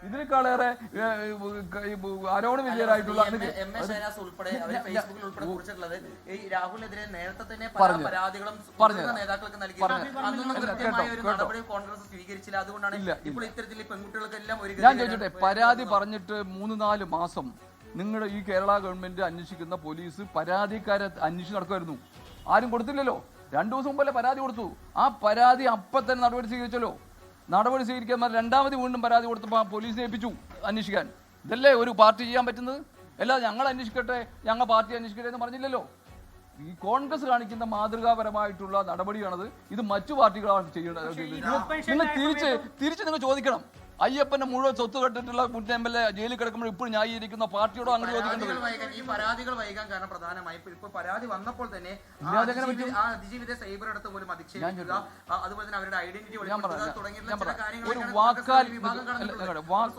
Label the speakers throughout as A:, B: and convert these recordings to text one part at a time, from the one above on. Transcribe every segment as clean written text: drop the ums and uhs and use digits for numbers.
A: ഇതിനേക്കാളേറെ ആരോട് വിജയരായിട്ടുള്ള
B: ഉൾപ്പെടെ ഫേസ്ബുക്കിൽ ഉൾപ്പെടെ കുറിച്ചിട്ടുള്ളത് ഈ രാഹുലിനെതിരെ നേരത്തെ തന്നെ പരാതികളും നേതാക്കൾക്ക് നൽകി അന്നൊന്നും കൃത്യമായ ഒരു നടപടി കോൺഗ്രസ് സ്വീകരിച്ചില്ല. അതുകൊണ്ടാണ് ഇപ്പോൾ ഇത്തരത്തിൽ പെൺകുട്ടികൾക്കെല്ലാം ഒരു
A: ഞാൻ ചോദിച്ചോട്ടെ, പരാതി പറഞ്ഞിട്ട് 3-4 മാസം നിങ്ങളുടെ ഈ കേരള ഗവൺമെന്റ് അന്വേഷിക്കുന്ന പോലീസ് പരാതിക്കാരെ അന്വേഷിച്ച് നടക്കുമായിരുന്നു. ആരും കൊടുത്തില്ലല്ലോ. 2 ദിവസം മുമ്പല്ലേ പരാതി കൊടുത്തു. ആ പരാതി അപ്പം തന്നെ നടപടി സ്വീകരിച്ചല്ലോ. നടപടി സ്വീകരിക്കാൻ രണ്ടാമത് വീണ്ടും പരാതി കൊടുത്തപ്പോൾ പോലീസിനെ ഏൽപ്പിച്ചു അന്വേഷിക്കാൻ. ഇതല്ലേ ഒരു പാർട്ടി ചെയ്യാൻ പറ്റുന്നത്? അല്ലാതെ ഞങ്ങൾ അന്വേഷിക്കട്ടെ, ഞങ്ങൾ പാർട്ടി അന്വേഷിക്കട്ടെ എന്ന് പറഞ്ഞില്ലല്ലോ. ഈ കോൺഗ്രസ് കാണിക്കുന്ന മാതൃകാപരമായിട്ടുള്ള നടപടിയാണത്. ഇത് മറ്റു പാർട്ടികളാണ് ചെയ്യേണ്ടത്. നിങ്ങൾ തിരിച്ച് നിങ്ങൾ ചോദിക്കണം. അയ്യപ്പന്റെ മുഴുവൻ സ്വത്ത് കെട്ടിട്ടുള്ള മുൻ MLA ജയിലിൽ കിടക്കുമ്പോൾ ഇപ്പോൾ ന്യായീകരിക്കുന്ന പാർട്ടിയോടോ അങ്ങനെ ചോദിക്കേണ്ടത്.
B: ഈ പരാതികൾ വൈകാൻ കാരണം പ്രധാനമായി ഇപ്പൊ പരാതി വന്നപ്പോൾ തന്നെ അതിജീവിത സൈബർ അടുത്ത് പോലും അധിക്ഷേപിക്കുക, അതുപോലെ തന്നെ അവരുടെ ഐഡന്റിറ്റി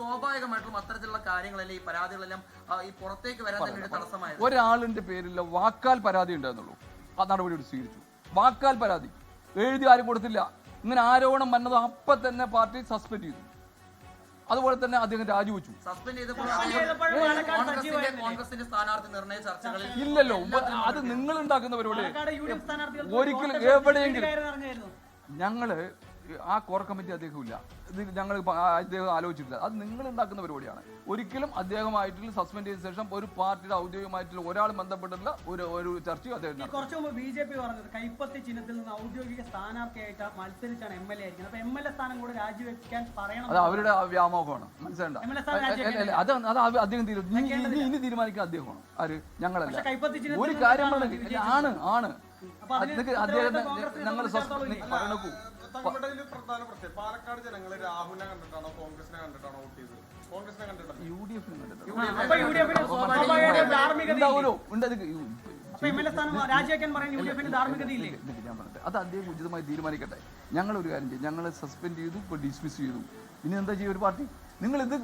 B: സ്വാഭാവികമായിട്ടും അത്തരത്തിലുള്ള കാര്യങ്ങളല്ലേ ഈ പരാതികളെല്ലാം ഈ പുറത്തേക്ക് വരാൻ തന്നെ തടസ്സമായത്.
A: ഒരാളിന്റെ പേരിൽ വാക്കാൽ പരാതി ഉണ്ടായിരുന്നുള്ളൂ, ആ നടപടി സ്വീകരിച്ചു. വാക്കാൽ പരാതി എഴുതി ആരും കൊടുത്തില്ല. ഇങ്ങനെ ആരോപണം വന്നത് അപ്പം തന്നെ പാർട്ടി സസ്പെൻഡ് ചെയ്തു. അതുപോലെ തന്നെ അദ്ദേഹം രാജിവെച്ചു. ഇല്ലല്ലോ, അത് നിങ്ങൾ ഉണ്ടാക്കുന്ന പരിപാടി. ഒരിക്കലും എവിടെയെങ്കിലും ഞങ്ങള് ആ കോർ കമ്മിറ്റി അദ്ദേഹം ഇല്ല, ഞങ്ങൾ അദ്ദേഹം ആലോചിച്ചിട്ടില്ല. അത് നിങ്ങൾ ഉണ്ടാക്കുന്ന പരിപാടിയാണ്. ഒരിക്കലും അദ്ദേഹമായിട്ട് സസ്പെൻഡ് ചെയ്ത ശേഷം ഒരു പാർട്ടിയുടെ ഔദ്യോഗികമായിട്ടുള്ള ഒരാൾ ബന്ധപ്പെട്ടിട്ടുള്ള ഒരു ചർച്ചയും അദ്ദേഹം.
C: കുറച്ചു മുമ്പ് BJP പറഞ്ഞത് കൈപ്പത്തി ചിഹ്നത്തിൽ നിന്ന് ഔദ്യോഗിക സ്ഥാനാർത്ഥിയായിട്ട് മത്സരിച്ചാണ് MLA ആയിരിക്കുന്നത്. അപ്പൊ MLA സ്ഥാനം കൂടെ രാജിവെക്കാൻ പറയണം.
A: അത് അവരുടെ വ്യാമോഹമാണ്, മനസ്സിലാണ്ട. അത് അദ്ദേഹം ഇനി തീരുമാനിക്കാൻ അദ്ദേഹമാണ്. ആര്? ഞങ്ങളല്ല. ഒരു കാര്യം ആണ് അദ്ദേഹത്തെ ഞങ്ങൾ പറയണക്കൂ.
D: പാലക്കാട് ജനങ്ങൾ രാഹുലിനെ കണ്ടിട്ടാണോ കോൺഗ്രസിനെ കണ്ടിട്ടാണോ വോട്ട് ചെയ്തത്? കോൺഗ്രസിനെ കണ്ടിട്ടാണോ?
A: അത് അദ്ദേഹം ഉചിതമായി തീരുമാനിക്കട്ടെ. ഞങ്ങൾ ഒരു കാര്യം ചെയ്യും, ഞങ്ങൾ സസ്പെൻഡ് ചെയ്തു, ഇപ്പൊ ഡിസ്മിസ് ചെയ്തു. ഇനി എന്താ ചെയ്യും ഒരു പാർട്ടി? നിങ്ങൾ ഇത്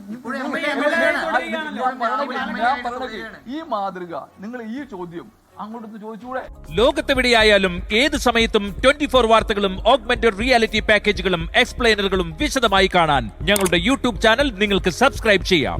A: ഈ മാതൃക, നിങ്ങൾ ഈ ചോദ്യം അങ്ങോട്ട് ചോദിച്ചുകൂടെ?
E: ലോകത്തെവിടെയായാലും ഏത് സമയത്തും 24 വാർത്തകളും ഓഗ്മെന്റഡ് റിയാലിറ്റി പാക്കേജുകളും എക്സ്പ്ലെയിനറുകളും വിശദമായി കാണാൻ ഞങ്ങളുടെ YouTube ചാനൽ നിങ്ങൾക്ക് സബ്സ്ക്രൈബ് ചെയ്യാം.